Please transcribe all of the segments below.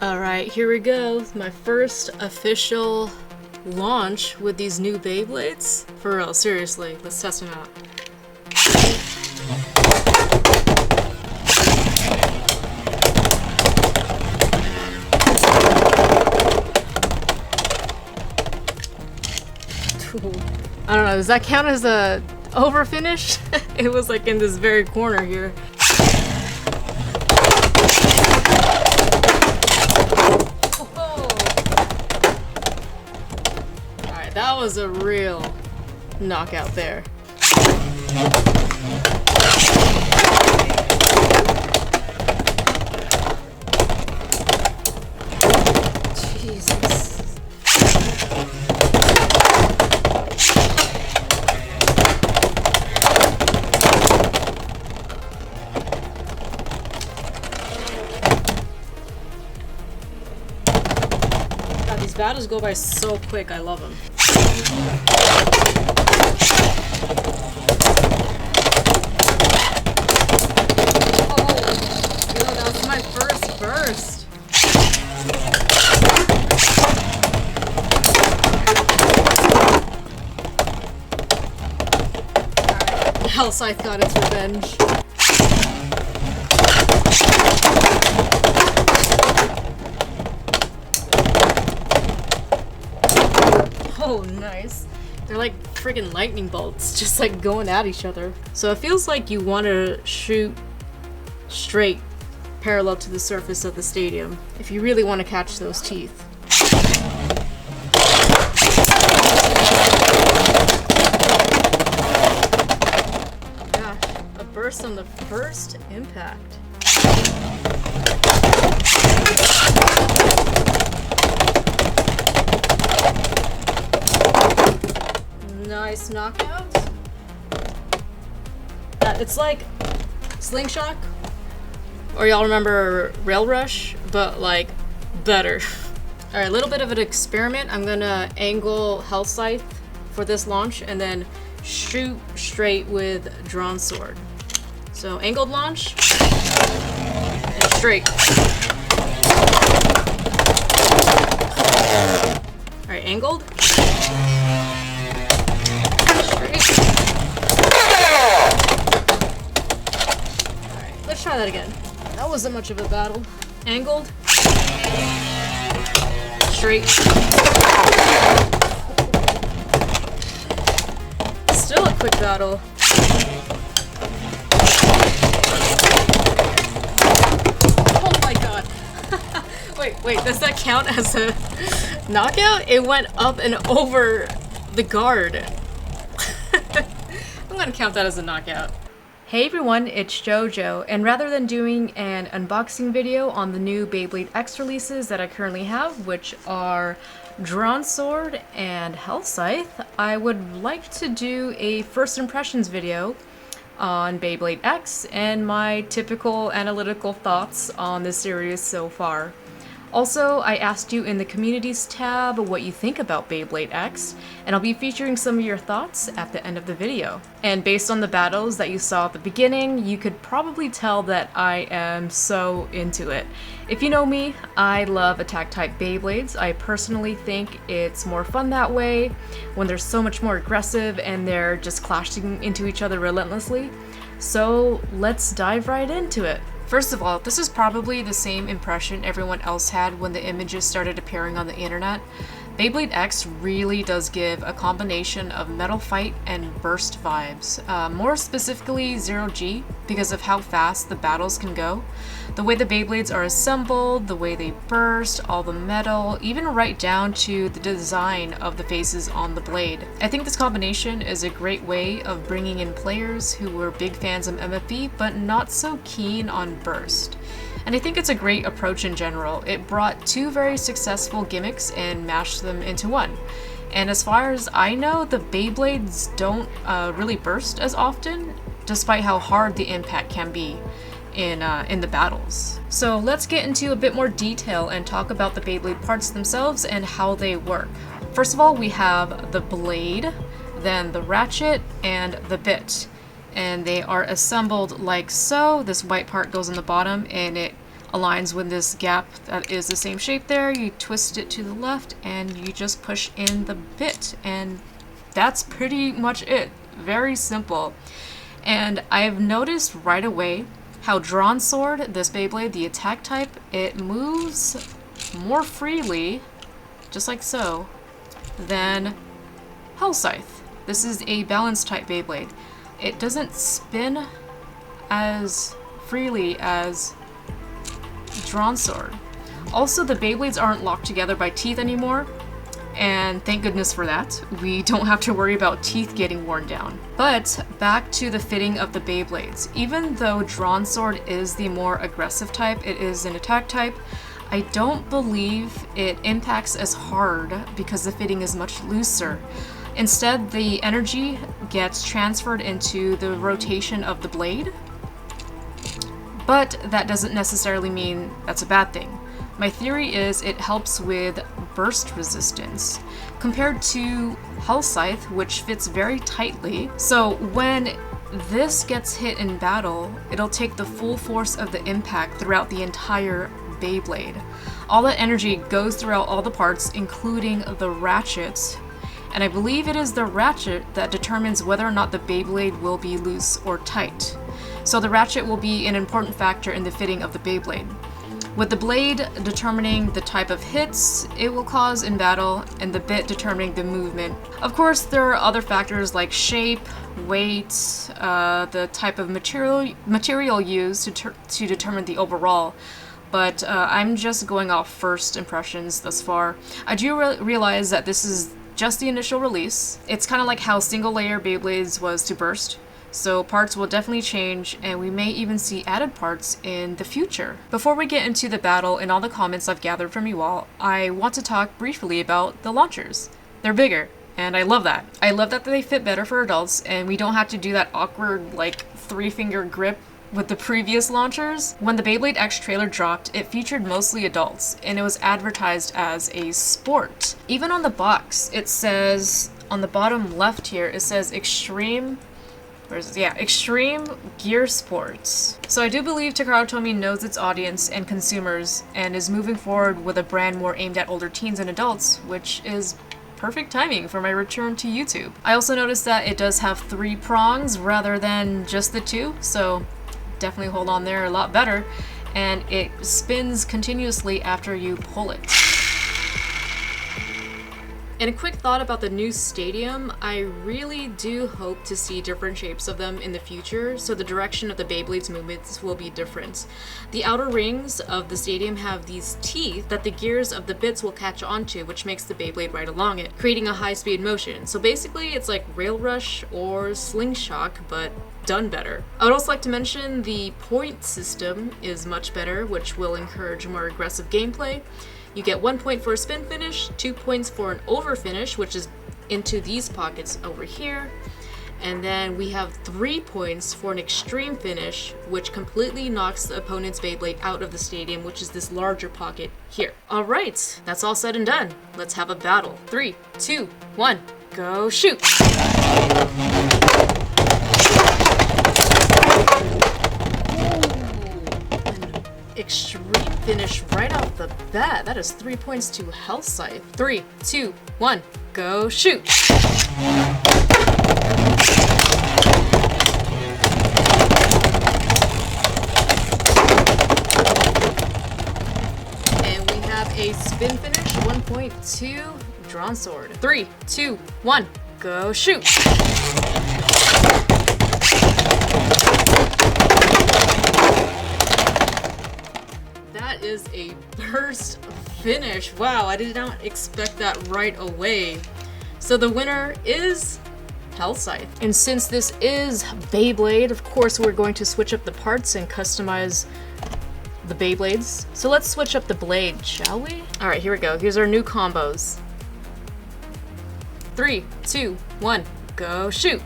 Alright, here we go. My first official launch with these new Beyblades. For real, seriously, let's test them out. I don't know, does that count as a over finish? It was like in this very corner here. Alright, that was a real knockout there. Jesus. God, these battles go by so quick, I love them. Burst. Hellscythe got its revenge. Oh, nice. They're like freaking lightning bolts, just like going at each other. So it feels like you want to shoot straight parallel to the surface of the stadium if you really want to catch those teeth. Gosh, a burst on the first impact. Nice knockout. It's like Slingshot. Or y'all remember Rail Rush, but like better. Alright, a little bit of an experiment. I'm gonna angle Hellscythe for this launch and then shoot straight with drawn sword. So angled launch and straight. Alright, angled. Straight. Alright, let's try that again. That wasn't much of a battle. Angled. Straight. Still a quick battle. Oh my god. Wait, does that count as a knockout? It went up and over the guard. I'm gonna count that as a knockout. Hey everyone, it's JoJo, and rather than doing an unboxing video on the new Beyblade X releases that I currently have, which are Drawn Sword and Hellscythe, I would like to do a first impressions video on Beyblade X and my typical analytical thoughts on the series so far. Also, I asked you in the communities tab what you think about Beyblade X, and I'll be featuring some of your thoughts at the end of the video. And based on the battles that you saw at the beginning, you could probably tell that I am so into it. If you know me, I love attack-type Beyblades. I personally think it's more fun that way, when they're so much more aggressive and they're just clashing into each other relentlessly. So let's dive right into it. First of all, this is probably the same impression everyone else had when the images started appearing on the internet. Beyblade X really does give a combination of metal fight and burst vibes. More specifically, 0G, because of how fast the battles can go. The way the Beyblades are assembled, the way they burst, all the metal, even right down to the design of the faces on the blade. I think this combination is a great way of bringing in players who were big fans of MFB but not so keen on burst. And I think it's a great approach in general. It brought two very successful gimmicks and mashed them into one. And as far as I know, the Beyblades don't really burst as often, despite how hard the impact can be in the battles. So let's get into a bit more detail and talk about the Beyblade parts themselves and how they work. First of all, we have the blade, then the ratchet, and the bit. And they are assembled like so. This white part goes on the bottom and it aligns with this gap that is the same shape there. You twist it to the left and you just push in the bit, and that's pretty much it. Very simple. And I've noticed right away how Drawn Sword, this Beyblade, the attack type, it moves more freely, just like so, than Hell Scythe. This is a balance type Beyblade. It doesn't spin as freely as Drawn Sword. Also, the Beyblades aren't locked together by teeth anymore, and thank goodness for that. We don't have to worry about teeth getting worn down. But back to the fitting of the Beyblades. Even though Drawn Sword is the more aggressive type, it is an attack type, I don't believe it impacts as hard because the fitting is much looser. Instead, the energy gets transferred into the rotation of the blade, but that doesn't necessarily mean that's a bad thing. My theory is it helps with burst resistance compared to Hell Scythe, which fits very tightly. So when this gets hit in battle, it'll take the full force of the impact throughout the entire Beyblade. All that energy goes throughout all the parts, including the ratchets, and I believe it is the ratchet that determines whether or not the Beyblade will be loose or tight. So the ratchet will be an important factor in the fitting of the Beyblade, with the blade determining the type of hits it will cause in battle, and the bit determining the movement. Of course, there are other factors like shape, weight, the type of material used to determine the overall. But I'm just going off first impressions thus far. I do realize that this is just the initial release. It's kind of like how single layer Beyblades was to burst. So parts will definitely change, and we may even see added parts in the future. Before we get into the battle and all the comments I've gathered from you all, I want to talk briefly about the launchers. They're bigger, and I love that. I love that they fit better for adults, and we don't have to do that awkward, like, 3-finger grip with the previous launchers. When the Beyblade X trailer dropped, it featured mostly adults, and it was advertised as a sport. Even on the box, it says, on the bottom left here, it says Extreme Gear Sports. So I do believe Takara Tomy knows its audience and consumers, and is moving forward with a brand more aimed at older teens and adults, which is perfect timing for my return to YouTube. I also noticed that it does have 3 prongs rather than just the 2, so definitely hold on there a lot better, and it spins continuously after you pull it. And a quick thought about the new stadium, I really do hope to see different shapes of them in the future, so the direction of the Beyblade's movements will be different. The outer rings of the stadium have these teeth that the gears of the bits will catch onto, which makes the Beyblade ride along it, creating a high-speed motion. So basically it's like Rail Rush or Slingshot, but done better. I would also like to mention the point system is much better, which will encourage more aggressive gameplay. You get 1 point for a spin finish, 2 points for an over finish, which is into these pockets over here. And then we have 3 points for an extreme finish, which completely knocks the opponent's Beyblade out of the stadium, which is this larger pocket here. All right, that's all said and done. Let's have a battle. 3, 2, 1, go shoot. Extreme finish right off the bat. That is 3 points to Hell Scythe. 3, 2, 1, go shoot. And we have a spin finish, 1 point to Drawn Sword. 3, 2, 1, go shoot. That is a burst finish. Wow, I did not expect that right away. So the winner is Hell Scythe. And since this is Beyblade, of course we're going to switch up the parts and customize the Beyblades. So let's switch up the blade, shall we? All right, here we go. Here's our new combos. 3, 2, 1, go shoot.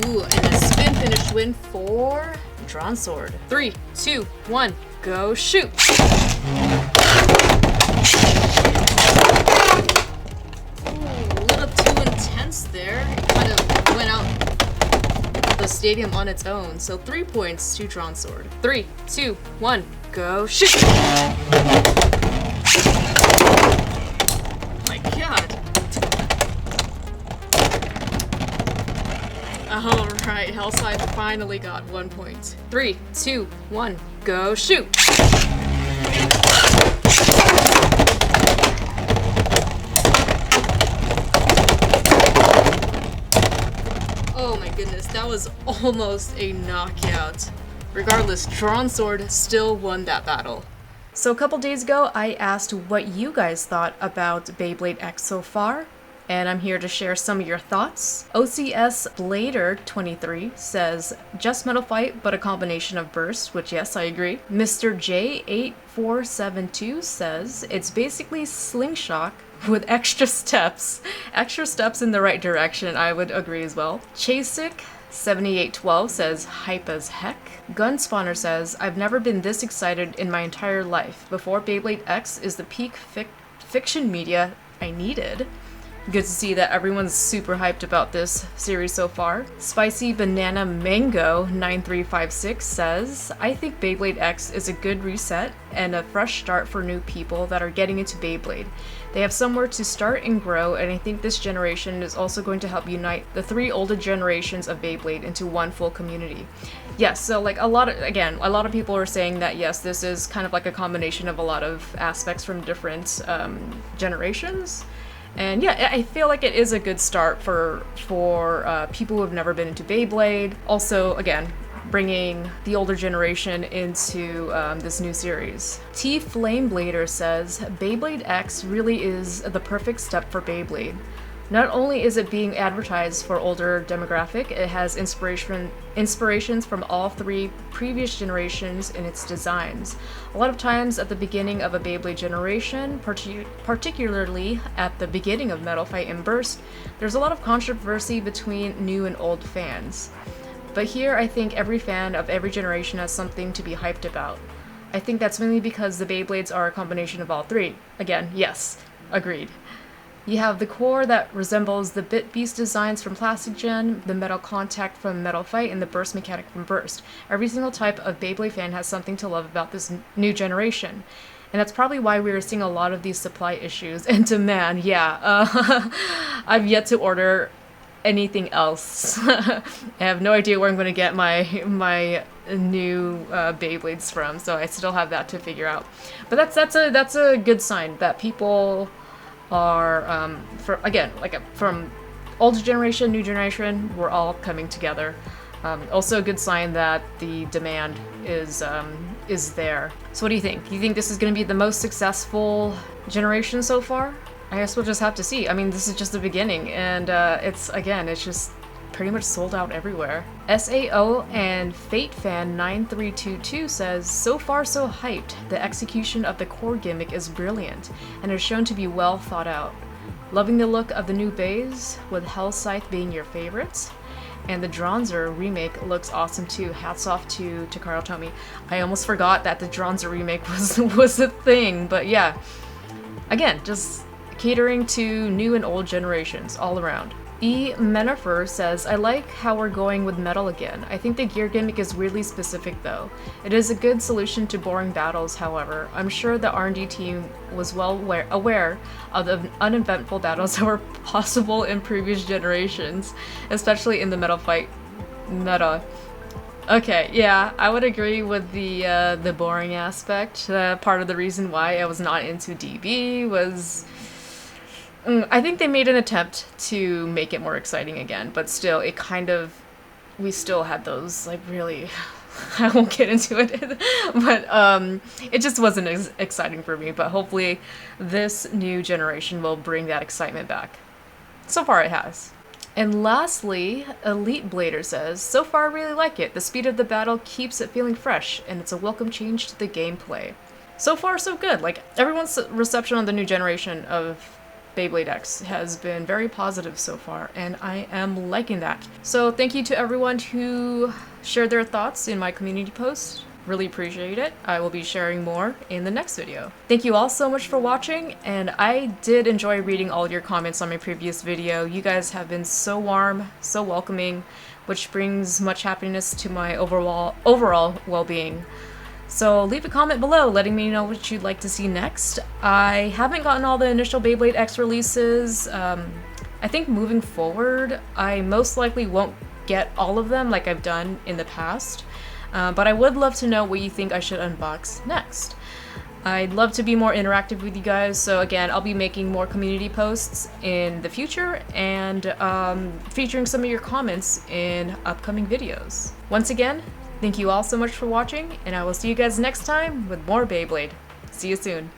Ooh, and a spin finish win for Drawn Sword. 3, 2, 1, go shoot! Ooh, a little too intense there. It kind of went out the stadium on its own. So 3 points to Drawn Sword. 3, 2, 1, go shoot! My god. Alright, Hellside finally got 1 point. 3, 2, 1, go shoot! Oh my goodness, that was almost a knockout. Regardless, Drawn Sword still won that battle. So a couple days ago, I asked what you guys thought about Beyblade X so far, and I'm here to share some of your thoughts. OCS Blader 23 says, just Metal Fight, but a combination of burst, which yes, I agree. Mr. J8472 says, it's basically Slingshot with extra steps in the right direction. I would agree as well. Chasic 7812 says, hype as heck. Gunspawner says, I've never been this excited in my entire life. Before Beyblade X is the peak fiction media I needed. Good to see that everyone's super hyped about this series so far. Spicy Banana Mango 9356 says, I think Beyblade X is a good reset and a fresh start for new people that are getting into Beyblade. They have somewhere to start and grow, and I think this generation is also going to help unite the 3 older generations of Beyblade into one full community. Yes, so like a lot of people are saying that yes, this is kind of like a combination of a lot of aspects from different generations. And yeah, I feel like it is a good start for people who have never been into Beyblade. Also, again, bringing the older generation into this new series. T Flameblader says, Beyblade X really is the perfect step for Beyblade. Not only is it being advertised for older demographic, it has inspirations from all 3 previous generations in its designs. A lot of times at the beginning of a Beyblade generation, particularly at the beginning of Metal Fight and Burst, there's a lot of controversy between new and old fans. But here I think every fan of every generation has something to be hyped about. I think that's mainly because the Beyblades are a combination of all 3. Again, yes, agreed. You have the core that resembles the Bit Beast designs from Plastic Gen, the metal contact from Metal Fight, and the burst mechanic from Burst. Every single type of Beyblade fan has something to love about this new generation. And that's probably why we are seeing a lot of these supply issues and demand. Yeah, I've yet to order anything else. I have no idea where I'm going to get my new Beyblades from, so I still have that to figure out. But that's a good sign that people are from older generation, new generation, we're all coming together. Also a good sign that the demand is there. So what do you think? Do you think this is going to be the most successful generation so far? I guess we'll just have to see. I mean, this is just the beginning, and it's just pretty much sold out everywhere. SAO and FateFan9322 says, so far so hyped. The execution of the core gimmick is brilliant, and is shown to be well thought out. Loving the look of the new bays, with Hell Scythe being your favorites. And the Dronzer remake looks awesome too. Hats off to Takaro Tomy. I almost forgot that the Dronzer remake was a thing, but yeah. Again, just catering to new and old generations all around. E. Menifer says, I like how we're going with metal again. I think the gear gimmick is weirdly specific though. It is a good solution to boring battles, however. I'm sure the R&D team was well aware of the uneventful battles that were possible in previous generations, especially in the Metal Fight meta. Okay, yeah, I would agree with the boring aspect. Part of the reason why I was not into DB was I think they made an attempt to make it more exciting again, but still, we still had those, like, really, I won't get into it, but it just wasn't as exciting for me, but hopefully this new generation will bring that excitement back. So far it has. And lastly, Elite Blader says, so far I really like it. The speed of the battle keeps it feeling fresh, and it's a welcome change to the gameplay. So far so good. Like, everyone's reception on the new generation of Beyblade X has been very positive so far, and I am liking that. So thank you to everyone who share their thoughts in my community post. Really appreciate it. I will be sharing more in the next video. Thank you all so much for watching, and I did enjoy reading all your comments on my previous video. You guys have been so warm, so welcoming, which brings much happiness to my overall well-being. So leave a comment below letting me know what you'd like to see next. I haven't gotten all the initial Beyblade X releases. I think moving forward, I most likely won't get all of them like I've done in the past. But I would love to know what you think I should unbox next. I'd love to be more interactive with you guys, so again, I'll be making more community posts in the future and featuring some of your comments in upcoming videos. Once again, thank you all so much for watching, and I will see you guys next time with more Beyblade. See you soon.